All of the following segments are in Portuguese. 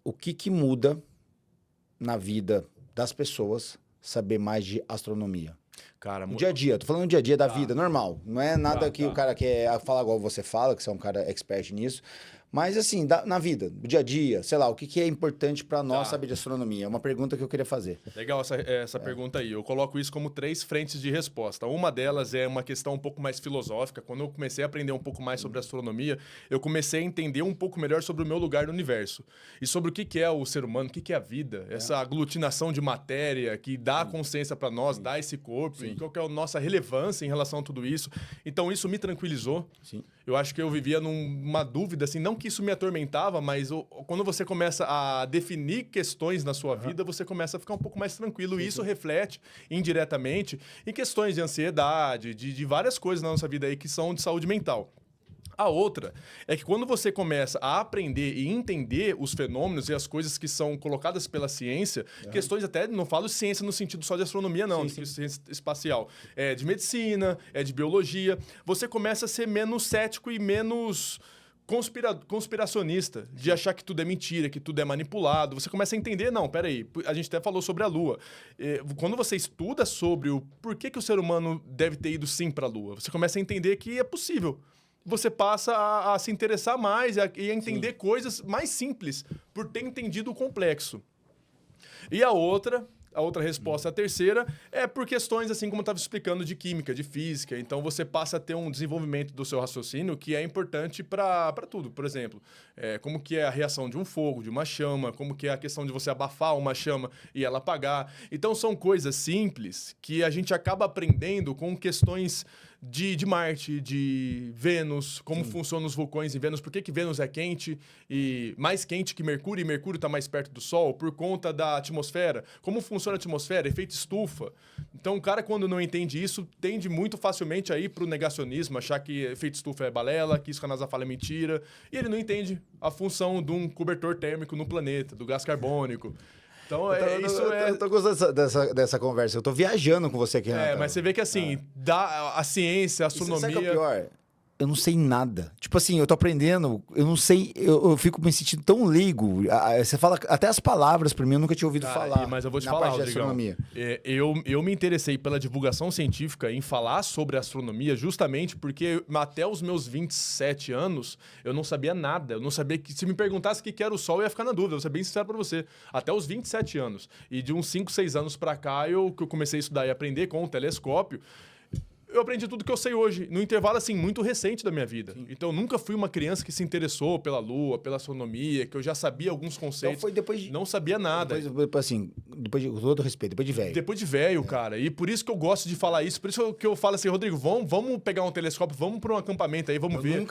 o que muda na vida das pessoas saber mais de astronomia? Cara, No dia a dia, tô falando do dia a dia da vida, normal. Não é nada que o cara quer falar igual você fala, que você é um cara expert nisso. Mas assim, na vida, no dia a dia, sei lá, o que é importante para nós saber de astronomia? É uma pergunta que eu queria fazer. Legal essa pergunta aí. Eu coloco isso como 3 frentes de resposta. Uma delas é uma questão um pouco mais filosófica. Quando eu comecei a aprender um pouco mais sobre astronomia, eu comecei a entender um pouco melhor sobre o meu lugar no universo. E sobre o que é o ser humano, o que é a vida. Essa aglutinação de matéria que dá consciência para nós, dá esse corpo, e qual que é a nossa relevância em relação a tudo isso. Então isso me tranquilizou. Sim. Eu acho que eu vivia numa dúvida, assim, não que isso me atormentava, mas quando você começa a definir questões na sua vida, você começa a ficar um pouco mais tranquilo. E isso reflete indiretamente em questões de ansiedade, de várias coisas na nossa vida aí que são de saúde mental. A outra é que quando você começa a aprender e entender os fenômenos e as coisas que são colocadas pela ciência, questões até, não falo ciência no sentido só de astronomia, não, de ciência espacial, é de medicina, é de biologia, você começa a ser menos cético e menos conspiracionista, de achar que tudo é mentira, que tudo é manipulado. Você começa a entender, não, peraí, a gente até falou sobre a Lua. Quando você estuda sobre o porquê que o ser humano deve ter ido sim para a Lua, você começa a entender que é possível. Você passa a se interessar mais e a entender coisas mais simples por ter entendido o complexo. E a outra resposta, a terceira, é por questões, assim como eu estava explicando, de química, de física. Então, você passa a ter um desenvolvimento do seu raciocínio que é importante para tudo. Por exemplo, como que é a reação de um fogo, de uma chama, como que é a questão de você abafar uma chama e ela apagar. Então, são coisas simples que a gente acaba aprendendo com questões de Marte, de Vênus, como funcionam os vulcões em Vênus, por que Vênus é quente e mais quente que Mercúrio, e Mercúrio está mais perto do Sol, por conta da atmosfera, como funciona a atmosfera, efeito estufa. Então, o cara, quando não entende isso, tende muito facilmente a ir para o negacionismo, achar que efeito estufa é balela, que isso que a NASA fala é mentira, e ele não entende a função de um cobertor térmico no planeta, do gás carbônico. Então, eu tô gostando dessa conversa. Eu tô viajando com você aqui, Renato. Mas você vê que, assim, a ciência, a astronomia... Sabe o que é o pior? Eu não sei nada. Tipo assim, eu tô aprendendo, eu não sei, eu fico me sentindo tão leigo. Você fala até as palavras pra mim, eu nunca tinha ouvido falar. Mas eu vou te na falar, parte de Rodrigão, astronomia. eu me interessei pela divulgação científica em falar sobre astronomia justamente porque até os meus 27 anos eu não sabia nada. Eu não sabia que se me perguntasse o que era o Sol, eu ia ficar na dúvida. Eu vou ser bem sincero pra você. Até os 27 anos. E de uns 5, 6 anos pra cá, que eu comecei a estudar e aprender com o telescópio. Eu aprendi tudo que eu sei hoje, no intervalo, assim, muito recente da minha vida. Sim. Então, eu nunca fui uma criança que se interessou pela Lua, pela astronomia, que eu já sabia alguns conceitos. Então, foi depois de... Não sabia nada. Depois de com todo respeito, depois de velho. Depois de velho, cara. E por isso que eu gosto de falar isso. Por isso que eu falo assim, Rodrigo, vamos pegar um telescópio, vamos para um acampamento aí, vamos ver.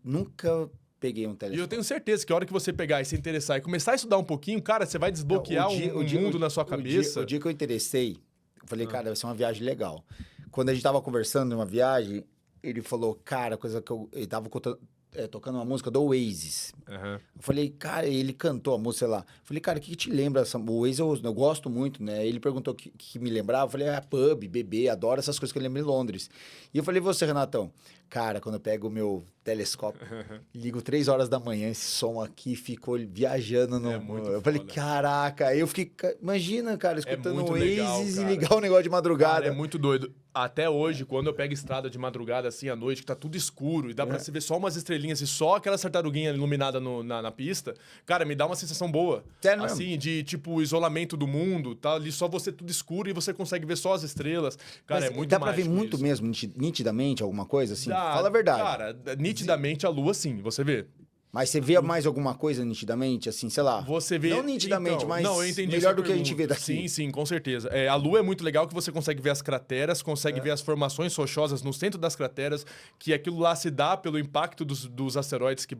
Nunca peguei um telescópio. E eu tenho certeza que a hora que você pegar e se interessar e começar a estudar um pouquinho, cara, você vai desbloquear um mundo na sua cabeça. O dia que eu interessei, eu falei, cara, vai ser uma viagem legal. Quando a gente tava conversando numa viagem, ele falou, cara, coisa que ele tava tocando uma música do Oasis. Eu falei, cara, ele cantou a música, sei lá. Eu falei, cara, o que te lembra? O Oasis eu gosto muito, né? Ele perguntou o que me lembrava. Eu falei, pub, bebê, adoro essas coisas que eu lembro em Londres. E eu falei, você, Renatão? Cara, quando eu pego o meu telescópio, ligo 3 horas da manhã, esse som aqui ficou viajando no... Eu falei, caraca, aí eu fiquei... Imagina, cara, escutando o Oasis e ligar o negócio de madrugada. Cara, é muito doido. Até hoje, quando eu pego estrada de madrugada, assim, à noite, que tá tudo escuro, e dá pra você ver só umas estrelinhas e só aquela tartaruguinha iluminada na pista, cara, me dá uma sensação boa. Sério assim, mesmo? de, tipo, isolamento do mundo, tá ali só você tudo escuro e você consegue ver só as estrelas. Cara, mas é muito dá pra ver mágico muito isso. mesmo, nitidamente, alguma coisa assim? Fala a verdade. Cara, nitidamente a Lua, sim, você vê. Mas você vê mais alguma coisa nitidamente, assim, sei lá? Você vê... Não nitidamente, então, mas não, eu entendi melhor essa do que a gente vê pergunta. daqui. Sim, com certeza. A Lua é muito legal que você consegue ver as crateras, consegue ver as formações rochosas no centro das crateras, que aquilo lá se dá pelo impacto dos asteroides que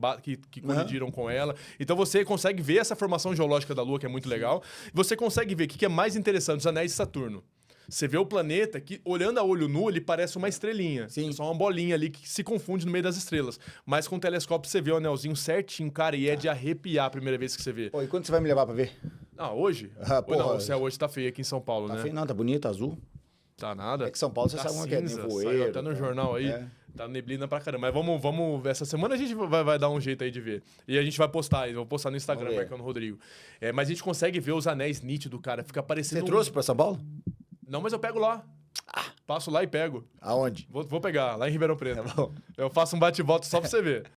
colidiram com ela. Então você consegue ver essa formação geológica da Lua, que é muito legal. Você consegue ver o que é mais interessante, os anéis de Saturno. Você vê o planeta que, olhando a olho nu, ele parece uma estrelinha. Sim. É só uma bolinha ali que se confunde no meio das estrelas. Mas com o telescópio você vê o anelzinho certinho, cara, e é de arrepiar a primeira vez que você vê. Pô, e quando você vai me levar pra ver? Hoje? Porra. Não, o céu hoje tá feio aqui em São Paulo, né? Feio não, tá bonito, azul. Tá nada. É que São Paulo, você tá sabe uma que é cinza, nevoeiro. saiu até no jornal aí. Tá neblina pra caramba. Mas vamos ver. Essa semana a gente vai dar um jeito aí de ver. E a gente vai postar. Eu vou postar no Instagram, marcando o Rodrigo. Mas a gente consegue ver os anéis nítidos, cara. Fica parecendo... Você trouxe pra São Paulo? Não, mas eu pego lá. Passo lá e pego. Aonde? Vou pegar, lá em Ribeirão Preto. Tá bom. Eu faço um bate-volta só pra você ver.